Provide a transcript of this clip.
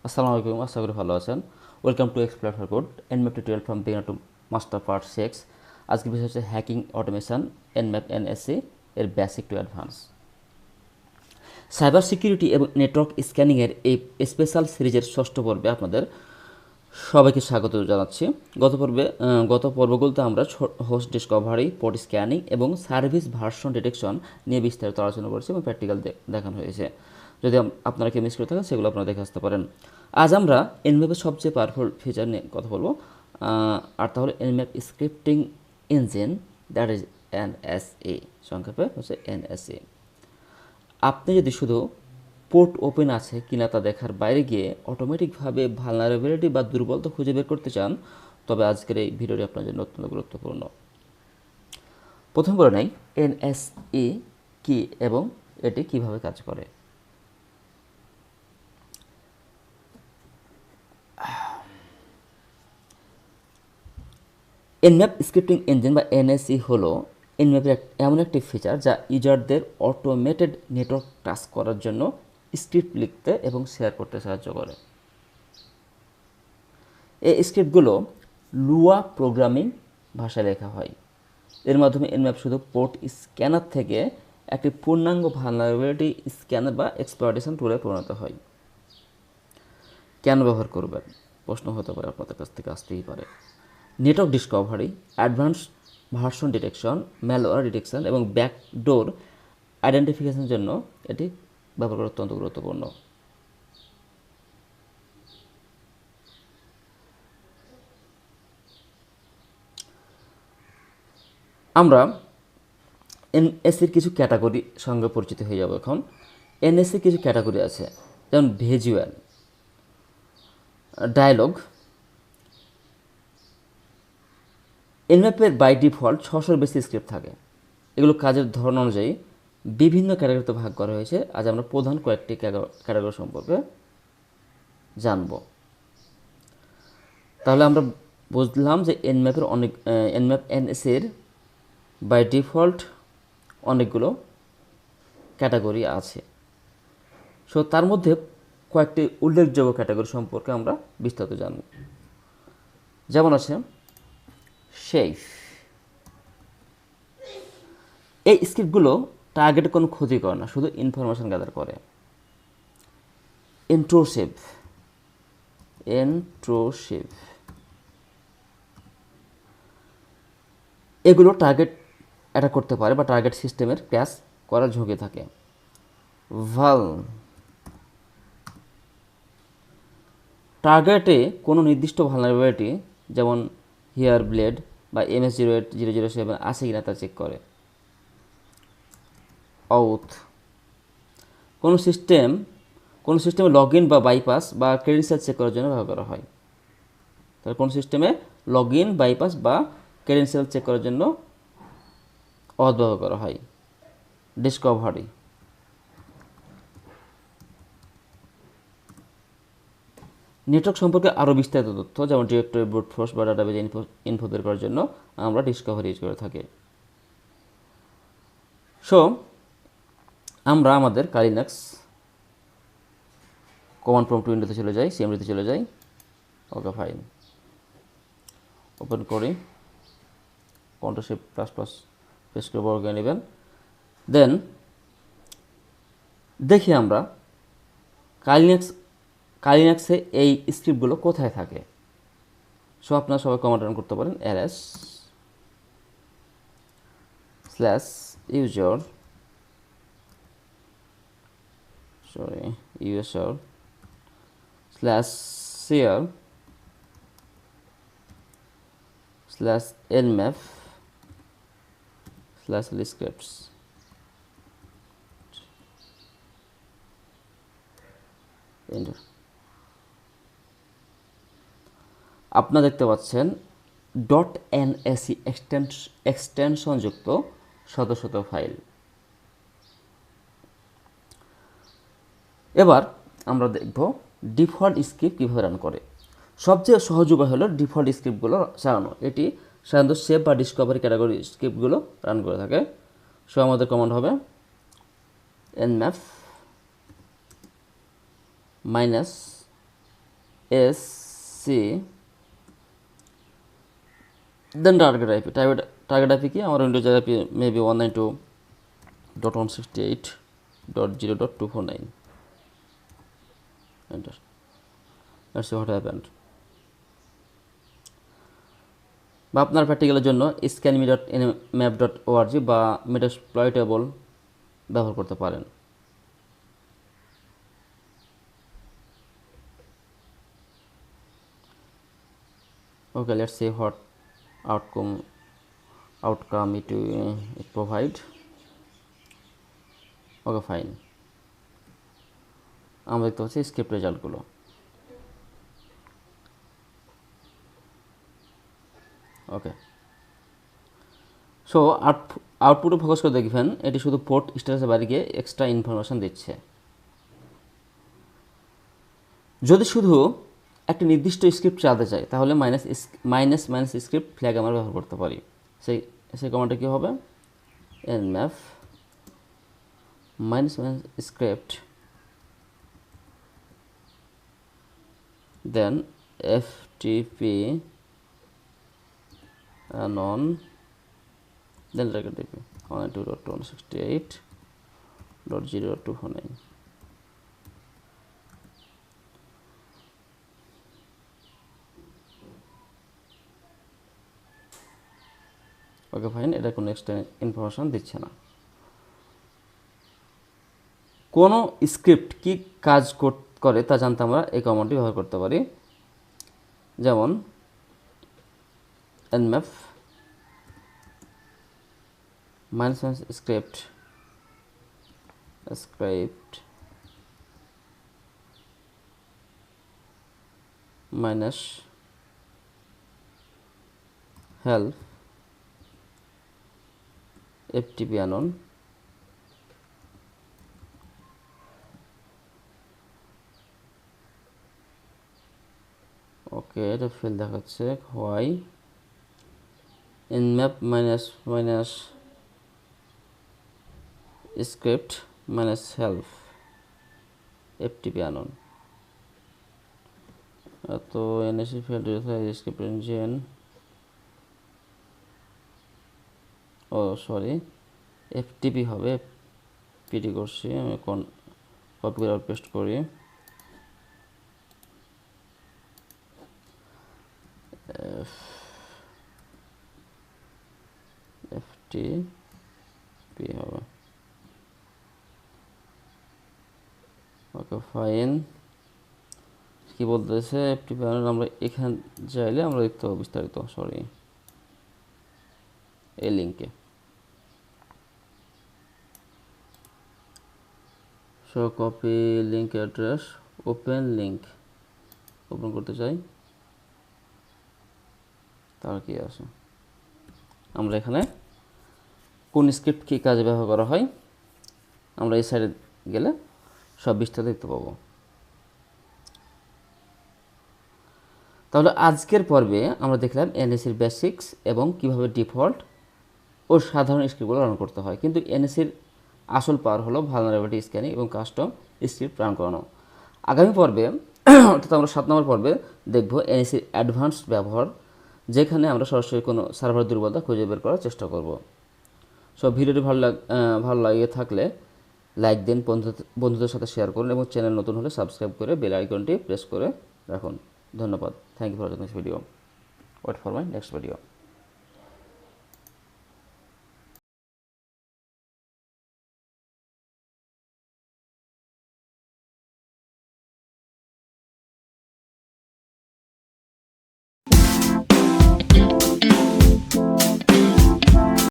আসসালামু আলাইকুম, আশা করি ভালো আছেন। Welcome to explore for good Nmap tutorial from beginner two master part 6। আজকের বিষয় হচ্ছে হ্যাকিং অটোমেশন এনম্যাপ এনএসসি এর basic to advance. Cyber security এবং নেটওয়ার্ক স্ক্যানিংয়ের এই স্পেশাল সিরিজের ষষ্ঠ পর্বে আপনাদের সবাইকে স্বাগত জানাচ্ছি। গত পর্বগুলোতে আমরা হোস্ট ডিসকভারি, পোর্ট স্ক্যানিং এবং সার্ভিস ভার্সন ডিটেকশন নিয়ে বিস্তারিত আলোচনা করেছি এবং প্র্যাকটিক্যাল দেখানো হয়েছে। যদি আপনারা কেউ মিস করে থাকেন সেগুলো আপনারা দেখে আসতে পারেন। আজ আমরা এনম্যাপের সবচেয়ে পাওয়ারফুল ফিচার নিয়ে কথা বলবো, আর তাহলে Nmap scripting engine, that is NSA, সংক্ষেপে হচ্ছে এনএসএ। আপনি যদি শুধু পোর্ট ওপেন আছে কিনা তা দেখার বাইরে গিয়ে অটোমেটিকভাবে ভালনারেবিলিটি বা দুর্বলতা খুঁজে বের করতে চান, তবে আজকের এই ভিডিওটি আপনার জন্য অত্যন্ত গুরুত্বপূর্ণ। প্রথম করে নেই এনএসএ কি এবং এটি কিভাবে কাজ করে। এনম্যাপ স্ক্রিপ্টিং ইঞ্জিন বা এনএসই হলো এনম্যাপের এমন একটি ফিচার যা ইউজারদের অটোমেটেড নেটওয়ার্ক টাস্ক করার জন্য স্ক্রিপ্ট লিখতে এবং শেয়ার করতে সাহায্য করে। এই স্ক্রিপ্টগুলো লুয়া প্রোগ্রামিং ভাষায় লেখা হয়। এর মাধ্যমে এনম্যাপ শুধু পোর্ট স্ক্যানার থেকে একটি পূর্ণাঙ্গ ভালনারেবিলিটি স্ক্যানার বা এক্সপ্লয়টেশন টুলে পরিণত হয়। কেন ব্যবহার করবেন প্রশ্ন হতে পারে, আপনাদের কাছ থেকে আসতেই পারে। Network Discovery, advance version detection, malware detection এবং ব্যাকডোর আইডেন্টিফিকেশনের জন্য এটি ব্যবহার করা অত্যন্ত গুরুত্বপূর্ণ। আমরা এনএসির কিছু ক্যাটাগরি সঙ্গে পরিচিত হয়ে যাব এখন। এনএসির কিছু ক্যাটাগরি আছে, যেমন ভিজুয়াল, ডায়ালগ। এনম্যাপের বাই ডিফল্ট 600-র বেশি স্ক্রিপ্ট থাকে। এগুলো কাজের ধরন অনুযায়ী বিভিন্ন ক্যাটাগরিতে ভাগ করা হয়েছে। আজ আমরা প্রধান কয়েকটি ক্যাটাগরি সম্পর্কে জানব। তাহলে আমরা বুঝলাম যে এনম্যাপ এনএসির বাই ডিফল্ট অনেকগুলো ক্যাটাগরি আছে। সো তার মধ্যে কয়েকটি উল্লেখযোগ্য ক্যাটাগরি সম্পর্কে আমরা বিস্তারিত জানব। যেমন আছে শেফ। এই স্ক্রিপ্টগুলো টার্গেটে কোনো ক্ষতি করে না, শুধু ইনফরমেশন গ্যাদার করে। ইন্ট্রোসিভ, এগুলো টার্গেট অ্যাটাক করতে পারে বা টার্গেট সিস্টেমের ক্র্যাশ করার ঝুঁকি থাকে। ভাল, টার্গেটে কোনো নির্দিষ্ট ভালনারেবিলিটি যেমন হিয়ার ব্লেড বা MS-08-007 আছে কিনা তা চেক করে। আউথ, কোনো সিস্টেমে লগ ইন বা বাইপাস বা ক্রেডেনশিয়াল চেক করার জন্য ব্যবহার করা হয়। তাহলে কোনো সিস্টেমে লগ ইন, বাইপাস বা ক্রেডেনশিয়াল চেক করার জন্য অথ ব্যবহার করা হয়। ডিসকভারি, নেটওয়ার্ক সম্পর্কে আরও বিস্তারিত তথ্য যেমন ডিরেক্টরি, ব্রুট ফোর্স বা ডাটাবেজ ইনফো বের করার জন্য আমরা ডিসকভারি ইউজ করে থাকি। সো আমরা আমাদের কালিনাক্স কমান্ড প্রম্পট উইন্ডোতে চলে যাই, সিএমডিতে চলে যাই। ওকে ফাইন, ওপেন করি, Ctrl++ প্রেস করে বড় করে নেবেন। দেন দেখি আমরা কালিনাক্সে এই স্ক্রিপ্টগুলো কোথায় থাকে। সো আপনারা সবাই কমান্ড রান করতে পারেন ls/user /share/nmap/lscripts। এন্টার। আপনারা দেখতে পাচ্ছেন .nsc এক্সটেনশনযুক্ত শত শত ফাইল। এবার আমরা দেখব ডিফল্ট স্ক্রিপ্ট কীভাবে রান করে। সবচেয়ে সহজ উপায় হলো ডিফল্ট স্ক্রিপ্টগুলো চালানো। এটি সাধারণত সেভ বা ডিসকভারি ক্যাটাগরি স্ক্রিপ্টগুলো রান করে থাকে। সো আমাদের কমান্ড হবে nmap S C then target IP কি আমার উইন্ডোজের IP maybe 192.168.0.249 enter. Let's see what happened. বা আপনার প্র্যাকটিক্যালের জন্য scanme.nmap.org বা মেটাপ্লয়েটেবল ব্যবহার করতে পারেন। Okay, let's see what outcome it provide. Okay fine, আমরা দেখতে পাচ্ছি স্ক্রিপ্ট রেজাল্টগুলো। ওকে, সো আউটপুটে ফোকাস করে দেখবেন এটি শুধু পোর্ট স্ট্যাটাসের বাইরে গিয়ে এক্সট্রা ইনফরমেশন দিচ্ছে। যদি শুধু একটা নির্দিষ্ট স্ক্রিপ্ট চালাতে চাই তাহলে মাইনাস স্ক্রিপ্ট ফ্ল্যাগ আমরা ব্যবহার করতে পারি। সেই কমান্ডটা কী হবে, nmap -script দেন ftp anon দেন /dp 192.168.0.249। ওকে ফাইন, এটা কোনো এক্সট্রা ইনফরমেশন দিচ্ছে না। কোনো স্ক্রিপ্ট কী কাজ করে তা জানতে আমরা এই কমান্ডটি ব্যবহার করতে পারি। যেমন nmap -script minus help ftp anon ওকে, এটা ফেল দেখাচ্ছে। Why nmap -script -help ftp anon তো এনএসি ফেল স্ক্রিপ্ট ইঞ্জিন, ও সরি ftp হবে, পিটি করছি আমি, কপি করে পেস্ট করি। ftp হবে। ওকে ফাইন, কি বলতেছে ftp আমরা এখান চাইলে আমরা দেখতে পাবো বিস্তারিত, সরি এই লিঙ্কে। So copy link address, open করতে চাই, তার কি আছে, আমরা এখানে কোন স্ক্রিপ্ট কী কাজে ব্যবহার করা হয় আমরা এই সাইডে গেলে সব বিস্তারিত দেখতে পাবো। তাহলে আজকের পর্বে আমরা দেখলাম এনএসির বেসিক্স এবং কিভাবে ডিফল্ট ও সাধারণ স্ক্রিপ্টগুলো রান করতে হয়। কিন্তু এনএসির আসল পাওয়ার হলো ভালনারেবিলিটি স্ক্যানিং এবং কাস্টম স্ক্রিপ্ট রান করানো। আগামী পর্বে অর্থাৎ আমরা 7 নম্বর পর্বে দেখব এনএসির অ্যাডভান্সড ব্যবহার, যেখানে আমরা সরাসরি কোনো সার্ভার দুর্বলতা খুঁজে বের করার চেষ্টা করব। সব ভিডিওটি ভালো লাগিয়ে থাকলে লাইক দিন, বন্ধুদের সাথে শেয়ার করুন এবং চ্যানেল নতুন হলে সাবস্ক্রাইব করে বেল আইকনটি প্রেস করে রাখুন। ধন্যবাদ। Thank you for watching this video. Wait for my next video.